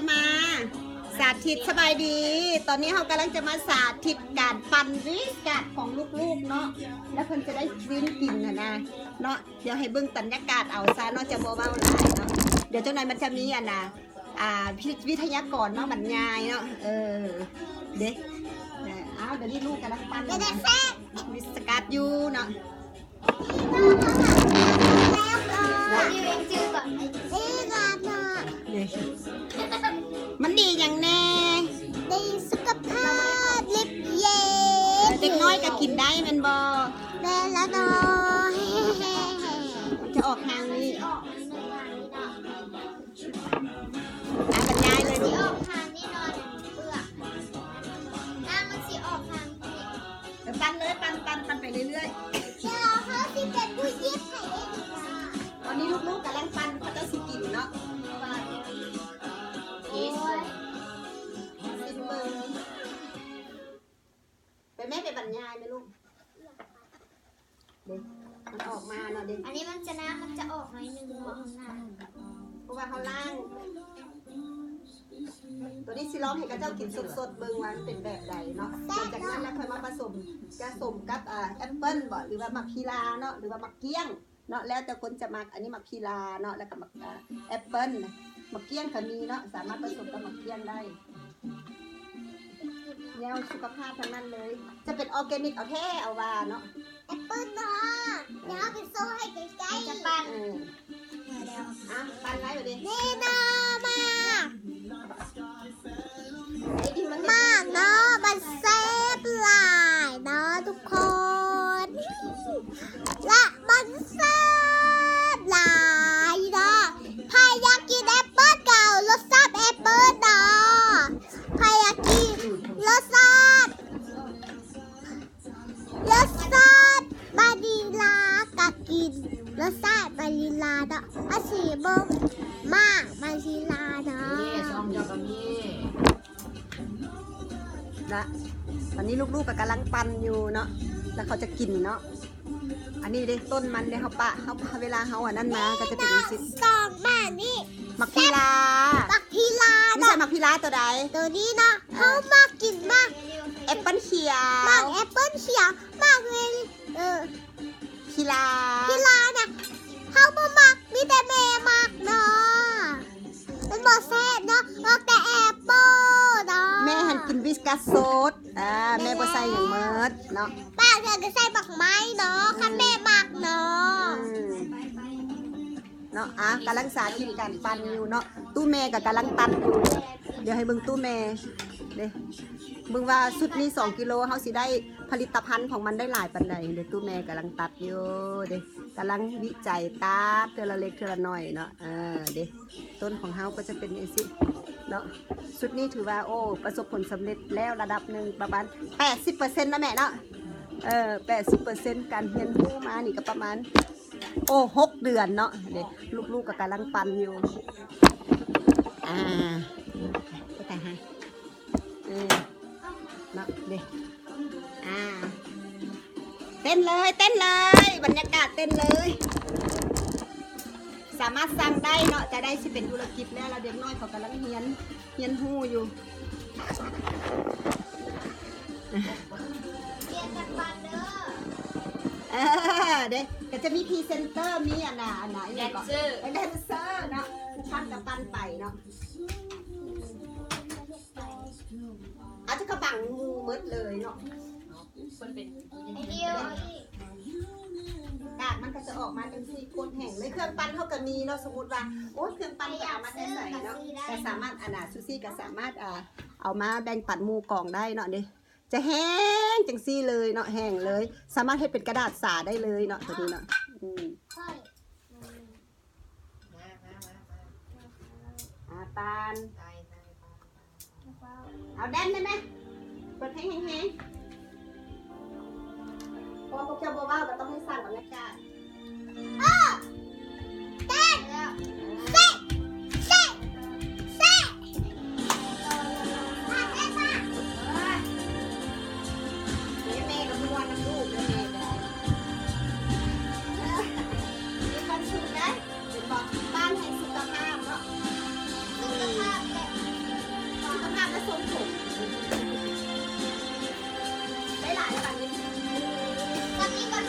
จะมาสาธิตสบายดี ตอนนี้เรากำลังจะมาสาธิตการปั่นวิสกัดของลูกๆเนาะแล้วเพิ่นจะได้ลิ้นกินนะเนาะเดี๋ยวให้เบิ่งบรรยากาศเอาซะเนาะจะบ่เว้าหลายเนาะเดี๋ยวเจ้านายมันจะมีวิทยากรเนาะบรรยายเนาะเด็กเดี๋ยวนี้ลูกกำลังปั่นวิสกัดอยู่เนาะมันดีอย่างแน่ดีสุขภาพเล็บเย็นเด็กน้อยก็กินได้มันบอแม่ละน้อย จะออกทางนี้บรรยายเลย สีออกทางนี่นอนเปลือกน้ำมันสีออกทางปั่นเลยปั่นไปเรื่อยๆเดี๋ยวเขาสิเป็นผู้ยิบให้เองตอนนี้ลูกๆกำลังปั่นเขาจะสิกินเนาะไปแม่ไปบรรยายไหมลูกเด็กมันออกมาเนาะเด็กอันนี้มันจะน้ำมันจะออกหน่อยนึงเพราะว่าเขาล่างตัวนี้สิร้องให้กับเจ้ากินสดๆเบิ่งว่ามันเป็นแบบใดเนาะหลังจากนั้นแล้วค่อยมาผสมกับแอปเปิ้ลบ่หรือว่ามักพีลาเนาะหรือว่ามักเกี้ยงเนาะแล้วแต่คนจะมักอันนี้มักพีลาเนาะแล้วก็มักแอปเปิ้ลมักเกี้ยงก็มีเนาะสามารถผสมกับมักเกี้ยงได้แนวสุขภาพทั้งนั้นเลยจะเป็นออร์แกนิกเอาแท้เอาว่าเนาะแอปเปิ้ลเนาะเดี๋ยวเอาไปโซ่ให้ใกล้ๆจะปั่นปั่นไรแบบนี้นี่นามาเนาะมันแซ่บหลายเนาะทุกคนและมันแซ่บหลายเนาะใครอยากกินแอปเปิ้ลเก่ารสชาติแอปเปิ้ลเนาะใครอยากกินรสชาติบานิลากับกินรสชาติบานิลาเนาะอาสีบงมากบานิลาเนาะนะตอนนี้ลูกๆก็กำลังปั่นอยู่เนาะแล้วเขาจะกินเนาะอันนี้เด้ต้นมันเด้เขาเวลาเขานั่นมาก็จะเป็นสิสองแม่นี่มักพีลาไม่ใช่มักพีลาตัวใดตัวนี้เนาะเขามากินมากแอปเปิ้ลเขียวมากแอปเปิ้ลเขียวมากเลยพีลาเนี่ยเขามามักมีแต่แม่มักเนาะมันบอกแซ่บเนาะมักแต่แอปเปิ้ลเนาะแม่หันกินวิสกัสโซดแม่บ่ใส่อย่างเมิดเนาะป้าเธอก็ใส่บักไม้เนาะคันแม่มักเนาะกำลังสาธิตการปั่นอยู่เนาะตู้แม่กับกำลังตัดอยู่เดี๋ยวให้เบิ่งตู้แม่เด้เบิ่งว่าชุดนี้2 กิโลเขาสิได้ผลิตภัณฑ์ของมันได้หลายปันใดเดี๋ยวตู้แม่กำลังตัดอยู่เด้กำลังวิจัยตัดเทละเล็กเทละน้อยเนาะเด้ต้นของเขาก็จะเป็นอย่างนี้เนาะชุดนี้ถือว่าโอ้ประสบผลสำเร็จแล้วระดับหนึ่งประมาณ 80% นะแม่เนาะ80% การเรียนรู้มานี่ก็ประมาณ6 เดือนเนาะเด็กลูกๆก็กำลังปั่นอยู่ก็แต่ให้เนาะเด็กเต้นเลยบรรยากาศเต้นเลยสามารถสั่งได้เนาะจะได้สิเป็นธุรกิจแล้วเราเด็กน้อยเขากำลังเฮียนหู้อยู่เด็กก็จะมีพรีเซนเตอร์มีอันไหนแดนเซอร์เนาะปั้นกับปั้นไปเนาะอาจจะกระบังงูมืดเลยเนาะกากมันก็จะออกมาเป็นซีโคนแห้งเลยเครื่องปั้นเขาก็มีเนาะสมมติว่าโอ้เครื่องปั้นก็เอามาใส่เนาะแต่สามารถซูซี่ก็สามารถเอามาแบ่งปันหมู่กล่องได้เนาะเด้จะแห้งจังซี่เลยเนาะแห้งเลยสามารถให้เป็นกระดาษสาได้เลยเนาะตัวนี้เนาะปานเอาแดนได้ไหมเปิดแห้งพอพวกเจ้าบอกว่าเราต้องให้สร้างบรรยากาศเต้นบ้านแห่งสุขภาพเนาะ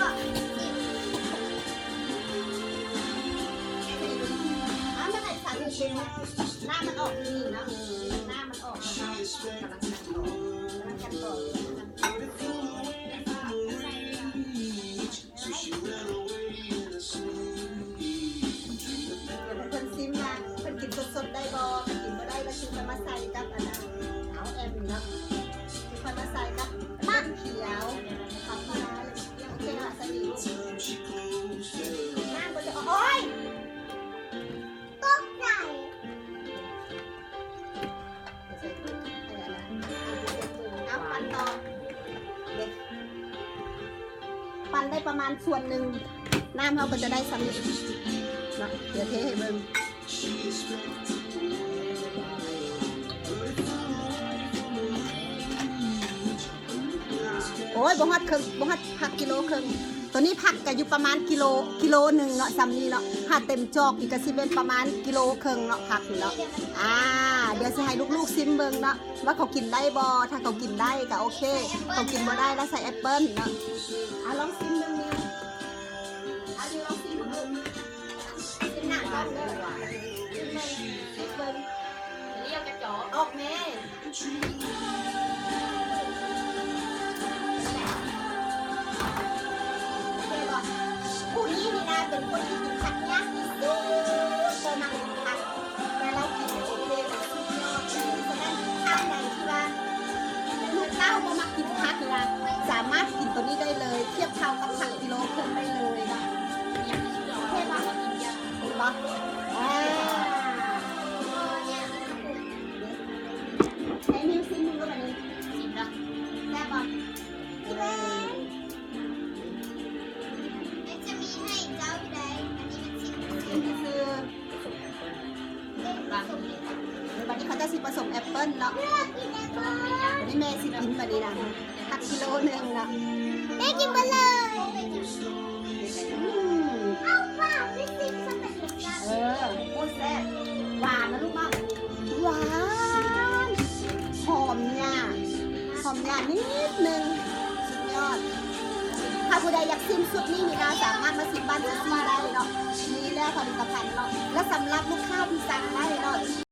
อ้าวไม่ใส่สารเค็มหน้ามันออกนี่นะหน้ามันออกเรากำลังกันต่อกำลังกันต่อเพิ่นซิมมาเพิ่นกินสดๆได้บ่กินบ่ได้แล้วคือจะมาใส่กับอันนั้นเอาแอมเนาะคือเพิ่นมาใส่กับบ้านเขียวผักน้อยโอเคค่ะสนิทน้ำก็จะโอ๊ย ตกใจ เอาปั่นต่อปั่นได้ประมาณส่วนหนึ่งน้ำเราก็จะได้สนิทเนาะเดี๋ยวเทให้เบิ่งโอ้ยบ่ฮอดครึ่งบ่ฮอดผักกิโลครึ่งตัวนี้ผักก็อยู่ประมาณกิโลหนึ่งเนาะซ้ำนี้เนาะถ้าเต็มจอกอีกก็สิเป็นประมาณกิโลครึ่งเนาะผักนี่เนาะเดี๋ยวสิให้ลูกๆซิมเบิ่งเนาะว่าเขากินได้บ่ถ้าเขากินได้ก็โอเคเขากินบ่ได้แล้วใส่แอปเปิ้ลเนาะลองซิมเบิ่งนี่ดิวลองซิมเบิ่งซิมหนังก่อนเด้อซิมเบิ่งเรียกกระจอกออกแม่ผู้นี้นี่นะเป็นคนที่กินผักยากที่สุดเจอมากินผักแต่เรากินโอเคเลยสุดยอดเลยฉะนั้นข้าวไหนที่ว่าลูกเต้าก็มากินผักนี่นะสามารถกินตัวนี้ได้เลยเทียบเท่ากับผักกิโลครึ่งได้เลยนะโอเคปะเห็นปะไอ้มิวซิมมึงก็แบบนี้ซิมนะแซ่บปะจะมีให้เจ้าอยู่ใดอันนี้มันชิ้น อันนี้คือวันนี้เขาจะสิผสมแอปเปิ้ลเนาะ กินได้บ่ วันนี้แม่สิกินแบบนี้นะผักกิโลหนึ่งนะ ได้กินไปเลย เอาเปล่าไม่สิสเต็ปเหมือนกัน โอ้แซ่บหวานนะลูกมากหวานหอมเนี่ยนิดนึงสุดยอดถ้าผู้ใดอยากซิมสุดนี้นี่นะสามารถมาซิมบ้านจะซีได้เนาะนี่แหละผลิตภัณฑ์เนาะและสำหรับลูกค้าที่สั่งได้เนาะ